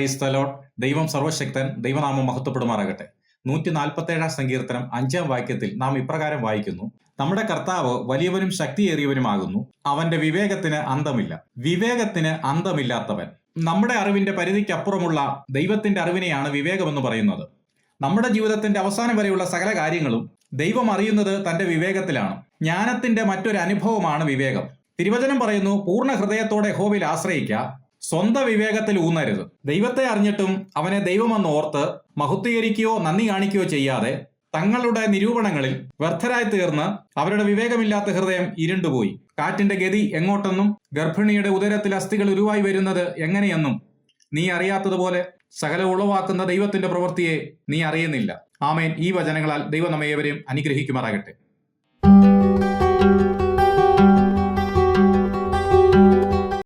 Praise the Lord. ദൈവം സർവശക്തൻ, ദൈവനാമം മഹത്വപ്പെടുമാറാകട്ടെ. 147 സങ്കീർത്തനം 5 വാക്യത്തിൽ നാം ഇപ്രകാരം വായിക്കുന്നു: നമ്മുടെ കർത്താവ് വലിയവനും ശക്തിയേറിയവനുമാകുന്നു, അവന്റെ വിവേകത്തിന് അന്തമില്ല. വിവേകത്തിന് അന്തമില്ലാത്തവൻ. നമ്മുടെ അറിവിന്റെ പരിധിക്കപ്പുറമുള്ള ദൈവത്തിന്റെ അറിവിനെയാണ് വിവേകമെന്ന് പറയുന്നത്. നമ്മുടെ ജീവിതത്തിന്റെ അവസാനം വരെയുള്ള സകല കാര്യങ്ങളും ദൈവം അറിയുന്നത് തന്റെ വിവേകത്തിലാണ്. ജ്ഞാനത്തിന്റെ മറ്റൊരു അനുഭവമാണ് വിവേകം. തിരുവചനം പറയുന്നു, പൂർണ്ണ ഹൃദയത്തോടെ യഹോവയിൽ ആശ്രയിക്കുക, സ്വന്തം വിവേകത്തിൽ ഊന്നരുത്. ദൈവത്തെ അറിഞ്ഞിട്ടും അവനെ ദൈവമെന്ന് ഓർത്ത് മഹത്വീകരിക്കുകയോ നന്ദി കാണിക്കുകയോ ചെയ്യാതെ തങ്ങളുടെ നിരൂപണങ്ങളിൽ വ്യർത്ഥരായി തീർന്ന് അവരുടെ വിവേകമില്ലാത്ത ഹൃദയം ഇരുണ്ടുപോയി. കാറ്റിന്റെ ഗതി എങ്ങോട്ടെന്നും ഗർഭിണിയുടെ ഉദരത്തിൽ അസ്ഥികൾ ഉരുവായി വരുന്നത് എങ്ങനെയെന്നും നീ അറിയാത്തതുപോലെ സകല ഉളവാക്കുന്ന ദൈവത്തിന്റെ പ്രവൃത്തിയെ നീ അറിയുന്നില്ല. ആമേൻ. ഈ വചനങ്ങളാൽ ദൈവം നമ്മെ ഏവരെയും അനുഗ്രഹിക്കുമാറാകട്ടെ.